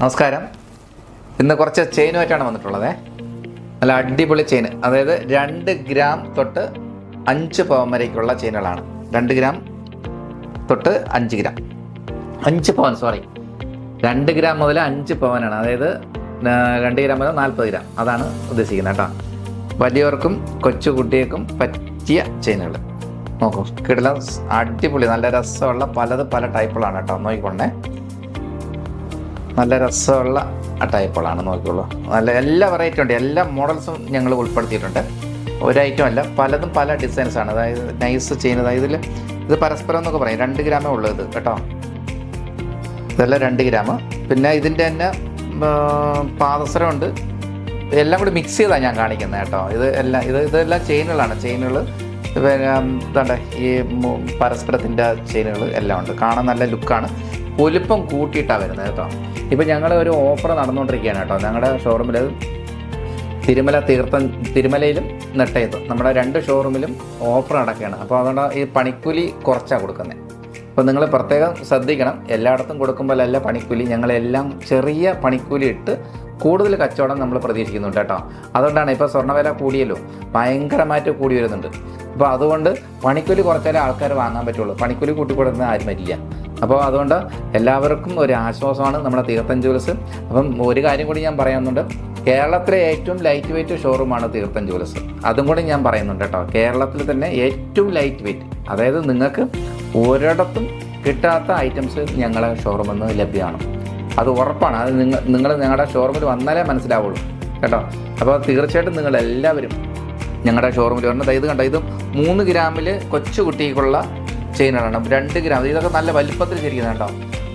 നമസ്കാരം. ഇന്ന് കുറച്ച് ചെയിനുമായിട്ടാണ് വന്നിട്ടുള്ളത്. നല്ല അടിപൊളി ചെയിൻ, അതായത് 2 ഗ്രാം തൊട്ട് 5 പവൻ വരേക്കുള്ള ചെയിനുകളാണ്. 2 ഗ്രാം തൊട്ട് 5 ഗ്രാം 5 പവൻ 2 ഗ്രാം മുതൽ 5 പവനാണ്. അതായത് 2 ഗ്രാം മുതൽ 40 ഗ്രാം, അതാണ് ഉദ്ദേശിക്കുന്നത് കേട്ടോ. വലിയവർക്കും കൊച്ചു കുട്ടികൾക്കും പറ്റിയ ചെയിനുകൾ നോക്കൂ. കിടല അടിപൊളി, നല്ല രസമുള്ള പല ടൈപ്പുകളാണ് കേട്ടോ. നോക്കിക്കൊണ്ടേ, നല്ല രസമുള്ള ടൈപ്പുകളാണ്. നോക്കിക്കോളൂ. നല്ല എല്ലാ വെറൈറ്റി ഉണ്ട്, എല്ലാ മോഡൽസും ഞങ്ങൾ ഉൾപ്പെടുത്തിയിട്ടുണ്ട്. ഒരു ഐറ്റം അല്ല, പലതും പല ഡിസൈൻസാണ്. അതായത് നൈസ് ചെയിൻ, അതായത് ഇത് പരസ്പരം എന്നൊക്കെ പറയും. 2 ഗ്രാമേ ഉള്ളൂ ഇത് കേട്ടോ. ഇതെല്ലാം 2 ഗ്രാം. പിന്നെ ഇതിൻ്റെ തന്നെ പാദസരമുണ്ട്. എല്ലാം കൂടി മിക്സ് ചെയ്താണ് ഞാൻ കാണിക്കുന്നത് കേട്ടോ. ഇതെല്ലാം ചെയിനുകളാണ്. ചെയിനുകൾ ഇതാണ്ട് ഈ പരസ്പരത്തിൻ്റെ ചെയിനുകൾ എല്ലാം ഉണ്ട്. കാണാൻ നല്ല ലുക്കാണ്. വലിപ്പം കൂട്ടിയിട്ടാണ് വരുന്നത് കേട്ടോ. ഇപ്പം ഞങ്ങൾ ഒരു ഓഫർ നടന്നുകൊണ്ടിരിക്കുകയാണ് കേട്ടോ. ഞങ്ങളുടെ ഷോറൂമിൽ തിരുമലയിലും നെട്ടയത്തും നമ്മുടെ 2 ഷോറൂമിലും ഓഫർ നടക്കുകയാണ്. അപ്പോൾ അതുകൊണ്ട് ഈ പണിക്കൂലി കുറച്ചാണ് കൊടുക്കുന്നത്. അപ്പോൾ നിങ്ങൾ പ്രത്യേകം ശ്രദ്ധിക്കണം. എല്ലായിടത്തും കൊടുക്കുമ്പോഴല്ല പണിക്കൂലി, ഞങ്ങളെല്ലാം ചെറിയ പണിക്കൂലി ഇട്ട് കൂടുതൽ കച്ചവടം നമ്മൾ പ്രതീക്ഷിക്കുന്നുണ്ട് കേട്ടോ. അതുകൊണ്ടാണ് ഇപ്പോൾ സ്വർണ്ണവില കൂടിയല്ലോ, ഭയങ്കരമായിട്ട് കൂടി വരുന്നുണ്ട്. അപ്പോൾ അതുകൊണ്ട് പണിക്കൂലി കുറച്ചാലേ ആൾക്കാർ വാങ്ങാൻ പറ്റുള്ളൂ. പണിക്കൂലി കൂട്ടിക്കൊടുക്കുന്ന ആരും വരില്ല. അപ്പോൾ അതുകൊണ്ട് എല്ലാവർക്കും ഒരു ആശ്വാസമാണ് നമ്മുടെ തീർത്ഥം ജ്വല്ലസ്. അപ്പം ഒരു കാര്യം കൂടി ഞാൻ പറയുന്നുണ്ട്. കേരളത്തിലെ ഏറ്റവും ലൈറ്റ് വെയ്റ്റ് ഷോറൂമാണ് തീർത്ഥം ജ്വല്ലസ്. അതും കൂടി ഞാൻ പറയുന്നുണ്ട് കേട്ടോ. കേരളത്തിൽ തന്നെ ഏറ്റവും ലൈറ്റ് വെയ്റ്റ്, അതായത് നിങ്ങൾക്ക് ഒരിടത്തും കിട്ടാത്ത ഐറ്റംസ് ഞങ്ങളെ ഷോറൂമിൽ നിന്ന് ലഭ്യമാണ്. അത് ഉറപ്പാണ്. അത് നിങ്ങൾ ഞങ്ങളുടെ ഷോറൂമിൽ വന്നാലേ മനസ്സിലാവുള്ളൂ കേട്ടോ. അപ്പോൾ തീർച്ചയായിട്ടും നിങ്ങളെല്ലാവരും ഞങ്ങളുടെ ഷോറൂമിൽ വരണം. ഇത് കണ്ടോ, ഇത് 3 ഗ്രാമിൽ കൊച്ചു കുട്ടിക്കുള്ള ചെയിനുകളാണ്. 2 ഗ്രാം, ഇതൊക്കെ നല്ല വലിപ്പത്തിൽ ശരിക്കും കേട്ടോ.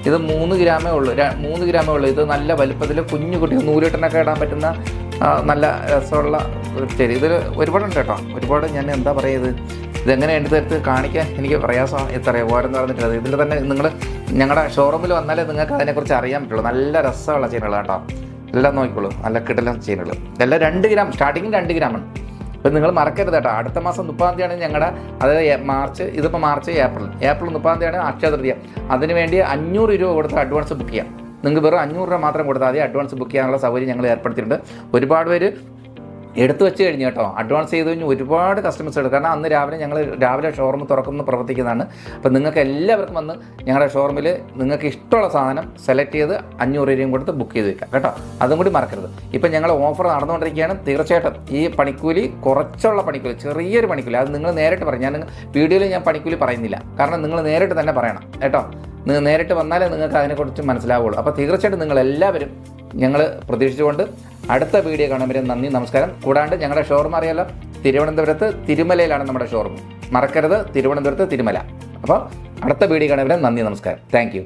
ഇത് 3 ഗ്രാമേ ഉള്ളൂ. 3 ഗ്രാമേ ഉള്ളൂ. ഇത് നല്ല വലിപ്പത്തിൽ കുഞ്ഞു കുട്ടികൾ നൂലിട്ടനൊക്കെ ഇടാൻ പറ്റുന്ന നല്ല രസമുള്ള ചെരി. ഇതിൽ ഒരുപാടുണ്ട് കേട്ടോ, ഒരുപാട്. ഞാൻ എന്താ പറയുക, ഇതെങ്ങനെ എടുത്ത് കാണിക്കാൻ എനിക്ക് പ്രയാസം. എത്രയോ ഓരോന്ന് പറഞ്ഞിട്ടുള്ളത്. ഇതിൽ തന്നെ നിങ്ങൾ ഞങ്ങളുടെ ഷോറൂമിൽ വന്നാലേ നിങ്ങൾക്ക് അതിനെക്കുറിച്ച് അറിയാൻ പറ്റുള്ളൂ. നല്ല രസമുള്ള ചെയിനുകളാണ് കേട്ടോ. എല്ലാം നോക്കിക്കോളൂ, നല്ല കിടലൻ ചെയിനുകൾ. എല്ലാം 2 ഗ്രാം, സ്റ്റാർട്ടിങ് 2 ഗ്രാമാണ്. ഇപ്പം നിങ്ങൾ മറക്കരുത് കേട്ടോ. അടുത്ത മാസം 30-ാം തീയതിയാണ് ഞങ്ങളുടെ, അതായത് മാർച്ച്, ഇതിപ്പോൾ മാർച്ച് ഏപ്രിൽ 30-ാം തീയതിയാണ് അക്ഷയ തൃതീയ. അതിനുവേണ്ടി 500 രൂപ കൊടുത്ത് അഡ്വാൻസ് ബുക്ക് ചെയ്യാം. നിങ്ങൾക്ക് വെറും 500 രൂപ മാത്രം കൊടുത്താൽ മതി. അഡ്വാൻസ് ബുക്ക് ചെയ്യാനുള്ള സൗകര്യം ഞങ്ങൾ ഏർപ്പെടുത്തിയിട്ടുണ്ട്. ഒരുപാട് പേര് എടുത്തു വെച്ച് കഴിഞ്ഞ് കേട്ടോ. അഡ്വാൻസ് ചെയ്ത് കഴിഞ്ഞ് ഒരുപാട് കസ്റ്റമേഴ്സ് എടുക്കും. കാരണം അന്ന് രാവിലെ ഷോറൂം തുറക്കുന്ന പ്രവർത്തിക്കുന്നതാണ്. അപ്പോൾ നിങ്ങൾക്ക് എല്ലാവർക്കും വന്ന് ഞങ്ങളുടെ ഷോറൂമിൽ നിങ്ങൾക്ക് ഇഷ്ടമുള്ള സാധനം സെലക്ട് ചെയ്ത് 500 രൂപയും കൊടുത്ത് ബുക്ക് ചെയ്ത് വെക്കാം കേട്ടോ. അതും കൂടി മറക്കരുത്. ഇപ്പം ഞങ്ങൾ ഓഫർ നടന്നുകൊണ്ടിരിക്കുകയാണ്. തീർച്ചയായിട്ടും ഈ പണിക്കൂലി കുറച്ചുള്ള പണിക്കൂലി, ചെറിയൊരു പണിക്കൂലി, അത് നിങ്ങൾ നേരിട്ട് പറയും. വീഡിയോയിൽ ഞാൻ പണിക്കൂലി പറയുന്നില്ല. കാരണം നിങ്ങൾ നേരിട്ട് തന്നെ പറയണം കേട്ടോ. നിങ്ങൾ നേരിട്ട് വന്നാലേ നിങ്ങൾക്ക് അതിനെക്കുറിച്ച് മനസ്സിലാവുള്ളൂ. അപ്പോൾ തീർച്ചയായിട്ടും നിങ്ങളെല്ലാവരും ഞങ്ങൾ പ്രതീക്ഷിച്ചുകൊണ്ട് അടുത്ത വീഡിയോ കാണുമ്പോൾ നന്ദി, നമസ്കാരം. കൂടാണ്ട് ഞങ്ങളുടെ ഷോറൂം അറിയാലോ, തിരുവനന്തപുരത്ത് തിരുമലയിലാണ് നമ്മുടെ ഷോറൂം. മറക്കരുത്, തിരുവനന്തപുരത്ത് തിരുമല. അപ്പോൾ അടുത്ത വീഡിയോ കാണുമ്പോൾ നന്ദി, നമസ്കാരം. Thank you.